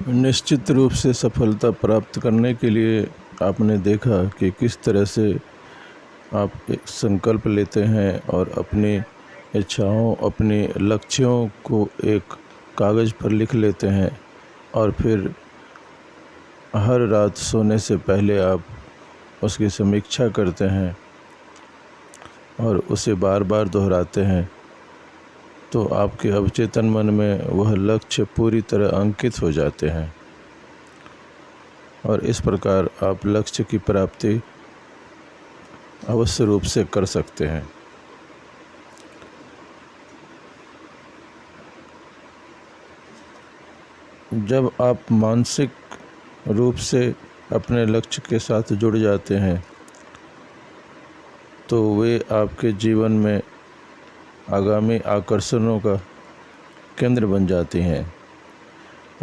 निश्चित रूप से सफलता प्राप्त करने के लिए आपने देखा कि किस तरह से आप एक संकल्प लेते हैं और अपनी इच्छाओं, अपने लक्ष्यों को एक कागज़ पर लिख लेते हैं और फिर हर रात सोने से पहले आप उसकी समीक्षा करते हैं और उसे बार बार दोहराते हैं, तो आपके अवचेतन मन में वह लक्ष्य पूरी तरह अंकित हो जाते हैं और इस प्रकार आप लक्ष्य की प्राप्ति अवश्य रूप से कर सकते हैं। जब आप मानसिक रूप से अपने लक्ष्य के साथ जुड़ जाते हैं तो वे आपके जीवन में आगामी आकर्षणों का केंद्र बन जाती हैं।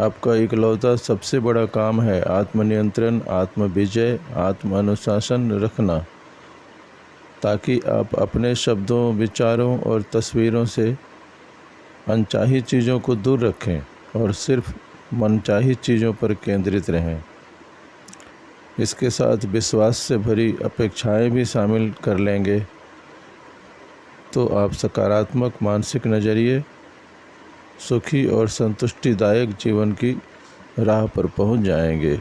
आपका इकलौता सबसे बड़ा काम है आत्मनियंत्रण, आत्मविजय, आत्म अनुशासन रखना, ताकि आप अपने शब्दों, विचारों और तस्वीरों से अनचाही चीज़ों को दूर रखें और सिर्फ मनचाही चीज़ों पर केंद्रित रहें। इसके साथ विश्वास से भरी अपेक्षाएं भी शामिल कर लेंगे तो आप सकारात्मक मानसिक नज़रिए, सुखी और संतुष्टिदायक जीवन की राह पर पहुंच जाएंगे।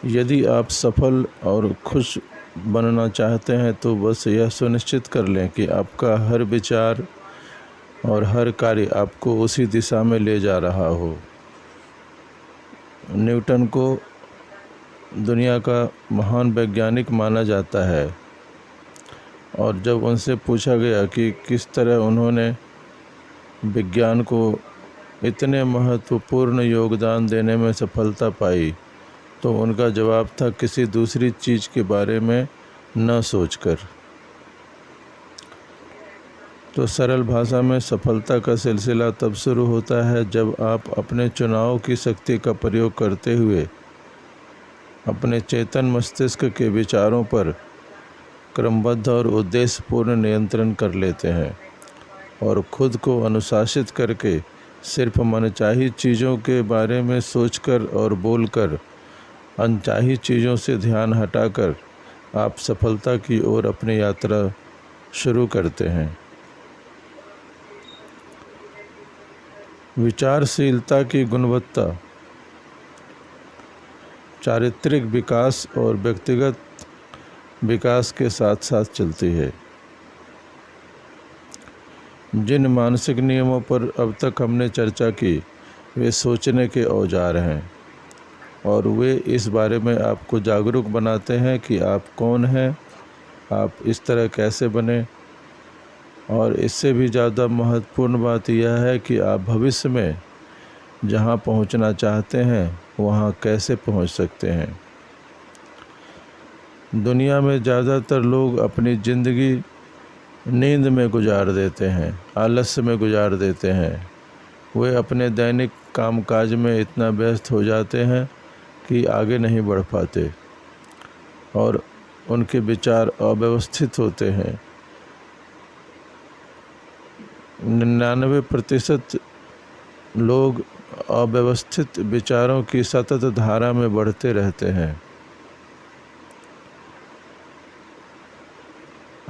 यदि आप सफल और खुश बनना चाहते हैं तो बस यह सुनिश्चित कर लें कि आपका हर विचार और हर कार्य आपको उसी दिशा में ले जा रहा हो। न्यूटन को दुनिया का महान वैज्ञानिक माना जाता है और जब उनसे पूछा गया कि किस तरह उन्होंने विज्ञान को इतने महत्वपूर्ण योगदान देने में सफलता पाई, तो उनका जवाब था किसी दूसरी चीज़ के बारे में न सोचकर। तो सरल भाषा में सफलता का सिलसिला तब शुरू होता है जब आप अपने चुनाव की शक्ति का प्रयोग करते हुए अपने चेतन मस्तिष्क के विचारों पर क्रमबद्ध और उद्देश्यपूर्ण नियंत्रण कर लेते हैं और खुद को अनुशासित करके सिर्फ मनचाही चीज़ों के बारे में सोचकर और बोलकर अनचाही चीज़ों से ध्यान हटाकर आप सफलता की ओर अपनी यात्रा शुरू करते हैं। विचारशीलता की गुणवत्ता चारित्रिक विकास और व्यक्तिगत विकास के साथ साथ चलती है। जिन मानसिक नियमों पर अब तक हमने चर्चा की वे सोचने के औजार हैं और वे इस बारे में आपको जागरूक बनाते हैं कि आप कौन हैं, आप इस तरह कैसे बने, और इससे भी ज़्यादा महत्वपूर्ण बात यह है कि आप भविष्य में जहां पहुंचना चाहते हैं वहां कैसे पहुंच सकते हैं। दुनिया में ज़्यादातर लोग अपनी ज़िंदगी नींद में गुजार देते हैं, आलस्य में गुजार देते हैं। वे अपने दैनिक कामकाज में इतना व्यस्त हो जाते हैं कि आगे नहीं बढ़ पाते और उनके विचार अव्यवस्थित होते हैं। 99% लोग अव्यवस्थित विचारों की सतत धारा में बढ़ते रहते हैं।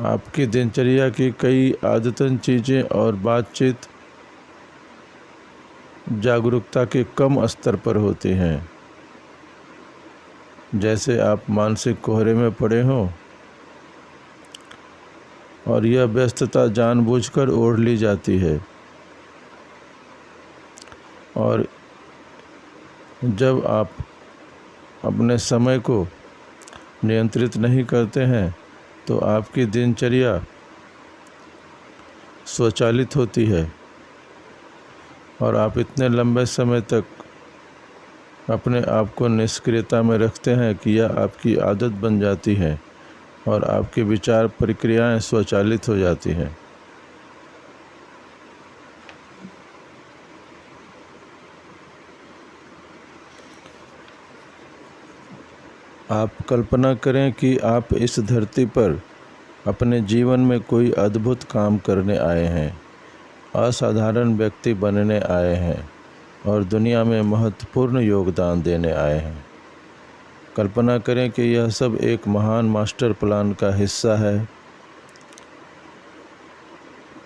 आपकी दिनचर्या की कई आदतन चीज़ें और बातचीत जागरूकता के कम स्तर पर होती हैं, जैसे आप मानसिक कोहरे में पड़े हों और यह व्यस्तता जानबूझकर ओढ़ ली जाती है। और जब आप अपने समय को नियंत्रित नहीं करते हैं तो आपकी दिनचर्या स्वचालित होती है और आप इतने लंबे समय तक अपने आप को निष्क्रियता में रखते हैं कि यह आपकी आदत बन जाती है और आपकी विचार प्रक्रियाएं स्वचालित हो जाती हैं। आप कल्पना करें कि आप इस धरती पर अपने जीवन में कोई अद्भुत काम करने आए हैं असाधारण व्यक्ति बनने आए हैं और दुनिया में महत्वपूर्ण योगदान देने आए हैं। कल्पना करें कि यह सब एक महान मास्टर प्लान का हिस्सा है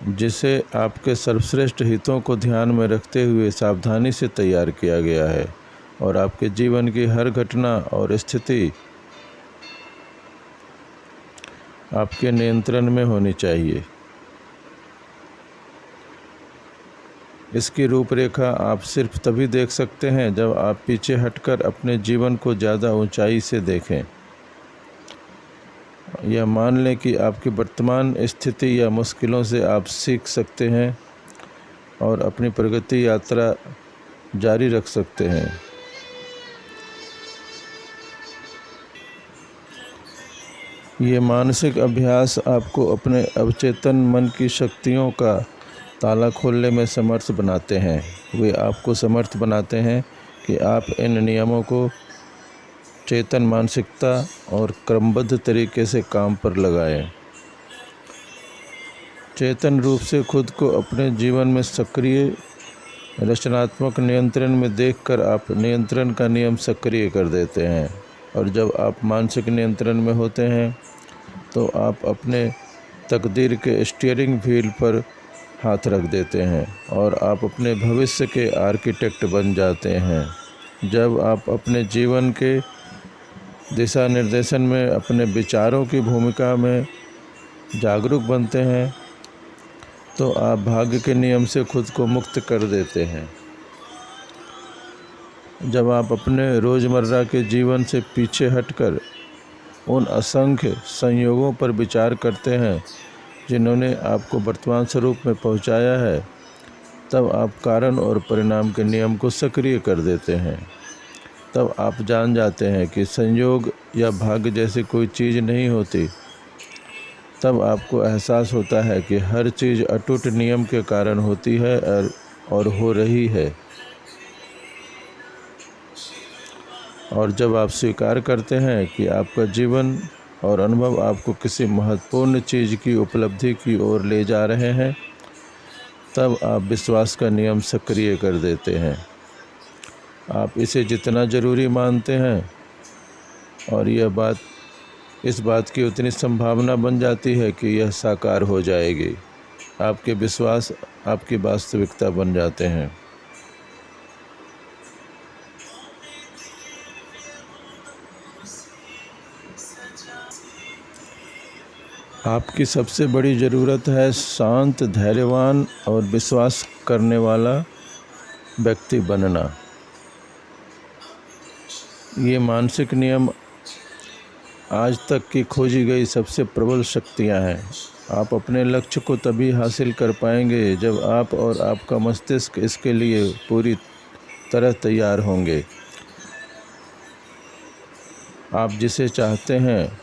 जिसे आपके सर्वश्रेष्ठ हितों को ध्यान में रखते हुए सावधानी से तैयार किया गया है और आपके जीवन की हर घटना और स्थिति आपके नियंत्रण में होनी चाहिए। इसकी रूपरेखा आप सिर्फ तभी देख सकते हैं जब आप पीछे हटकर अपने जीवन को ज़्यादा ऊंचाई से देखें। यह मान लें कि आपकी वर्तमान स्थिति या मुश्किलों से आप सीख सकते हैं और अपनी प्रगति यात्रा जारी रख सकते हैं। ये मानसिक अभ्यास आपको अपने अवचेतन मन की शक्तियों का ताला खोलने में समर्थ बनाते हैं। वे आपको समर्थ बनाते हैं कि आप इन नियमों को चेतन मानसिकता और क्रमबद्ध तरीके से काम पर लगाएं। चेतन रूप से खुद को अपने जीवन में सक्रिय रचनात्मक नियंत्रण में देखकर आप नियंत्रण का नियम सक्रिय कर देते हैं। और जब आप मानसिक नियंत्रण में होते हैं तो आप अपने तकदीर के स्टीयरिंग व्हील पर हाथ रख देते हैं और आप अपने भविष्य के आर्किटेक्ट बन जाते हैं। जब आप अपने जीवन के दिशा निर्देशन में अपने विचारों की भूमिका में जागरूक बनते हैं तो आप भाग्य के नियम से खुद को मुक्त कर देते हैं। जब आप अपने रोज़मर्रा के जीवन से पीछे हटकर उन असंख्य संयोगों पर विचार करते हैं जिन्होंने आपको वर्तमान स्वरूप में पहुंचाया है, तब आप कारण और परिणाम के नियम को सक्रिय कर देते हैं। तब आप जान जाते हैं कि संयोग या भाग्य जैसी कोई चीज़ नहीं होती। तब आपको एहसास होता है कि हर चीज़ अटूट नियम के कारण होती है और हो रही है। और जब आप स्वीकार करते हैं कि आपका जीवन और अनुभव आपको किसी महत्वपूर्ण चीज़ की उपलब्धि की ओर ले जा रहे हैं, तब आप विश्वास का नियम सक्रिय कर देते हैं। आप इसे जितना ज़रूरी मानते हैं और इस बात की उतनी संभावना बन जाती है कि यह साकार हो जाएगी। आपके विश्वास आपकी वास्तविकता बन जाते हैं। आपकी सबसे बड़ी ज़रूरत है शांत, धैर्यवान और विश्वास करने वाला व्यक्ति बनना। ये मानसिक नियम आज तक की खोजी गई सबसे प्रबल शक्तियाँ हैं। आप अपने लक्ष्य को तभी हासिल कर पाएंगे जब आप और आपका मस्तिष्क इसके लिए पूरी तरह तैयार होंगे। आप जिसे चाहते हैं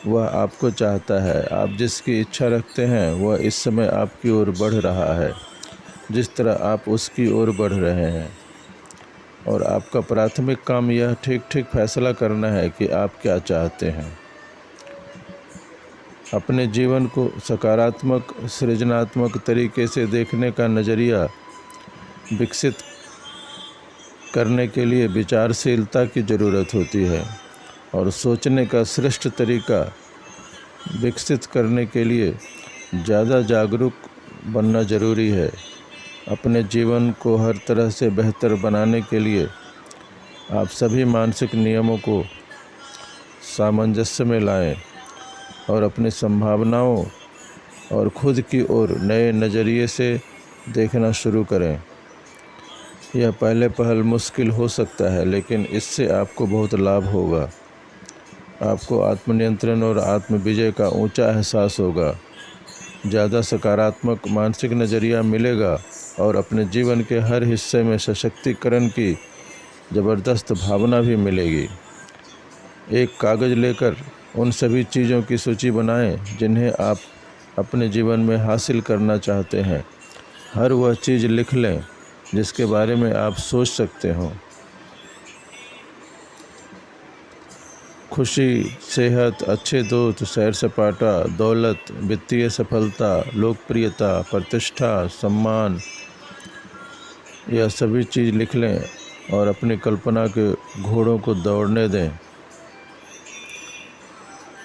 वह आपको चाहता है। आप जिसकी इच्छा रखते हैं वह इस समय आपकी ओर बढ़ रहा है जिस तरह आप उसकी ओर बढ़ रहे हैं। और आपका प्राथमिक काम यह ठीक फैसला करना है कि आप क्या चाहते हैं। अपने जीवन को सकारात्मक, सृजनात्मक तरीके से देखने का नज़रिया विकसित करने के लिए विचारशीलता की ज़रूरत होती है और सोचने का श्रेष्ठ तरीका विकसित करने के लिए ज़्यादा जागरूक बनना ज़रूरी है। अपने जीवन को हर तरह से बेहतर बनाने के लिए आप सभी मानसिक नियमों को सामंजस्य में लाएं और अपनी संभावनाओं और खुद की ओर नए नज़रिए से देखना शुरू करें। यह पहले पहल मुश्किल हो सकता है, लेकिन इससे आपको बहुत लाभ होगा। आपको आत्मनियंत्रण और आत्मविजय का ऊंचा एहसास होगा, ज़्यादा सकारात्मक मानसिक नज़रिया मिलेगा और अपने जीवन के हर हिस्से में सशक्तिकरण की ज़बरदस्त भावना भी मिलेगी। एक कागज़ लेकर उन सभी चीज़ों की सूची बनाएं जिन्हें आप अपने जीवन में हासिल करना चाहते हैं। हर वह चीज़ लिख लें जिसके बारे में आप सोच सकते हो। खुशी, सेहत, अच्छे दोस्त, सैर सपाटा, दौलत, वित्तीय सफलता, लोकप्रियता, प्रतिष्ठा, सम्मान, यह सभी चीज़ लिख लें और अपनी कल्पना के घोड़ों को दौड़ने दें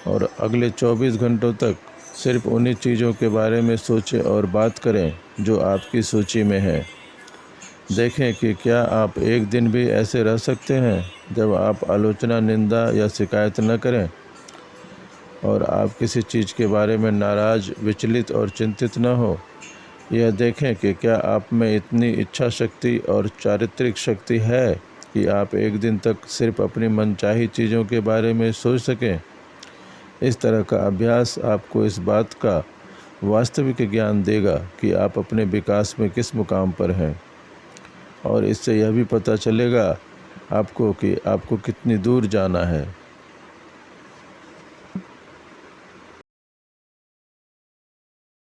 और अगले 24 घंटों तक सिर्फ उन्हीं चीज़ों के बारे में सोचें और बात करें जो आपकी सूची में है। देखें कि क्या आप एक दिन भी ऐसे रह सकते हैं जब आप आलोचना, निंदा या शिकायत न करें और आप किसी चीज़ के बारे में नाराज़, विचलित और चिंतित न हो। यह देखें कि क्या आप में इतनी इच्छा शक्ति और चारित्रिक शक्ति है कि आप एक दिन तक सिर्फ अपनी मनचाही चीज़ों के बारे में सोच सकें। इस तरह का अभ्यास आपको इस बात का वास्तविक ज्ञान देगा कि आप अपने विकास में किस मुकाम पर हैं और इससे यह भी पता चलेगा आपको कि आपको कितनी दूर जाना है।